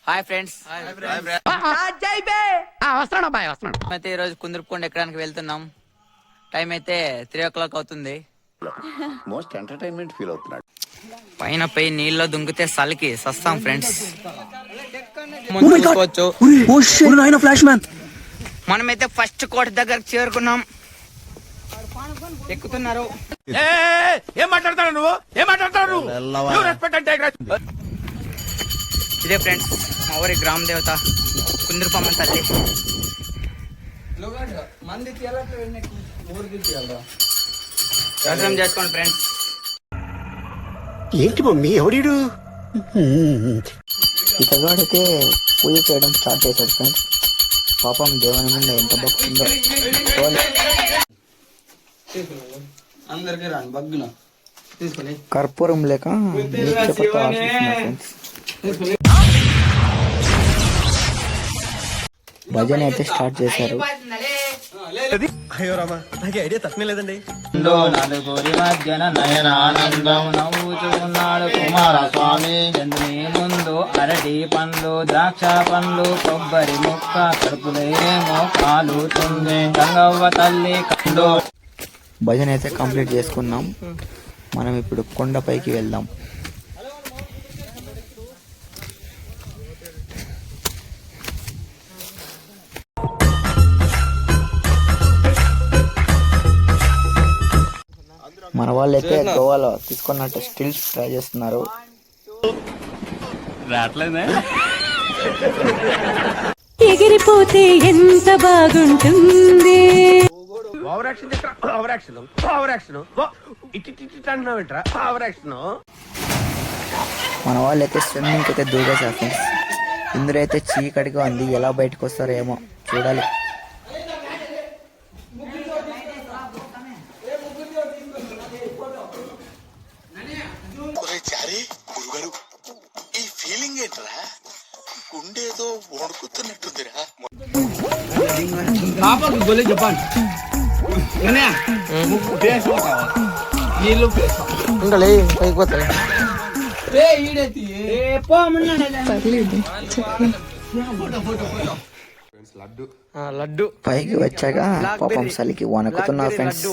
Hi friends, అయితే ఈరోజు కుందుర్పకొండ ఎక్కడానికి వెళ్తున్నాం. టైం అయితే 3 o'clock అవుతుంది. మోస్ట్ ఎంటర్టైన్మెంట్ ఫీల్ అవుతున్నాడు. పైన పోయి నీళ్ళలో దుంకితే సలికి సస్తాం ఫ్రెండ్స్. చూసుకోవచ్చు, మనమైతే ఫస్ట్ కోట దగ్గరకు చేరుకున్నాం. ఎక్కుతున్నారు. ఇదే ఫ్రెండ్స్ మా ఊరి గ్రామ దేవత కుందుర్పమ్మ తల్లి. దర్శనం చేసుకోండి ఫ్రెండ్స్. ఏంటి మమ్మీ ఎవడీడు? ఇతగాడైతే పూజ చేయడం స్టార్ట్ చేశాడు ఫ్రెండ్స్. పాపం దేవుని మీద ఎంత భక్తుందో. కర్పూరం లేక భజన అయితే స్టార్ట్ చేశారు. అయ్యో రామా, నాకు ఐడియా తక్కువ లేదండి. నలుగురి మధ్యన నయనానందం నవ్వుచున్నాడు కుమారస్వామి. చంద్రుని ముందు అరటి పండ్లు, ద్రాక్ష పండ్లు, కొబ్బరి ముక్క, కడుపులేమో కాలుతుంది. గంగవ్వ తల్లి కండు. భజన అయితే కంప్లీట్ చేసుకున్నాం. మనం ఇప్పుడు కొండపైకి వెళ్దాం. మన వాళ్ళు అయితే గోవాలో తీసుకున్నట్టు స్టిల్స్ ట్రై చేస్తున్నారు. ఎగిరిపోతే ఎంత బాగుంటుంది. మన వాళ్ళు అయితే స్విమ్మింగ్ అయితే దూకేశారు ఫ్రెండ్స్. ఇందులో అయితే చీకటిగా ఉంది, ఎలా బయటకు వస్తారో ఏమో చూడాలి. గురుగారు, ఈ ఫీలింగ్ ఏంట్రా? గుండేదో వణుకుతున్నట్టుందిరా. లడ్డు పైకి వచ్చాక పాపం చలికి వణుకుతున్నారు ఫ్రెండ్స్.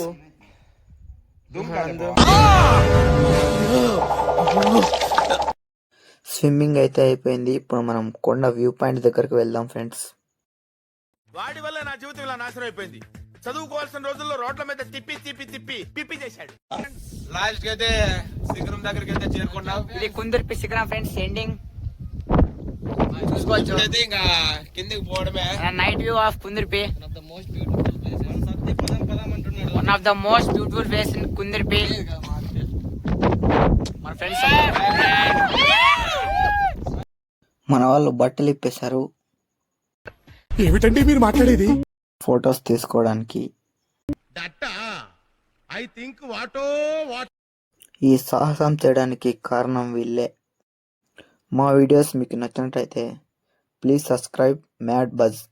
స్విమ్మింగ్ అయితే అయిపోయింది. ఇప్పుడు మనం కొండ వ్యూ పాయింట్ దగ్గరకు వెళ్దాం ఫ్రెండ్స్. వాడి వల్ల నా జీవితం ఇలా నాశనం అయిపోయింది. చదువుకోవాల్సిన రోజుల్లో రోడ్ల మీద తిప్పి తిప్పి తిప్పి పిప్పి చేశాడు. లాస్ట్ కి అయితే శిఖరం దగ్గరికి అయితే చేరుకున్నాం. ఇది కుందుర్పి శిఖరం ఫ్రెండ్స్. ఎండింగ్ చూసుకోవచ్చు. ఇంకా కిందకి పోవడమే. Night view of Kundurpi. One of the most beautiful place in Kundurpi. మన ఫ్రెండ్స్ మన వాళ్ళు బట్టలు ఇప్పేశారు ఏమిటండి మీరు మాట్లాడేది? ఫొటోస్ తీసుకోవడానికి. ఈ సాహసం చేయడానికి కారణం వీళ్ళే. మా వీడియోస్ మీకు నచ్చినట్టయితే ప్లీజ్ సబ్స్క్రైబ్ మ్యాడ్ బజ్.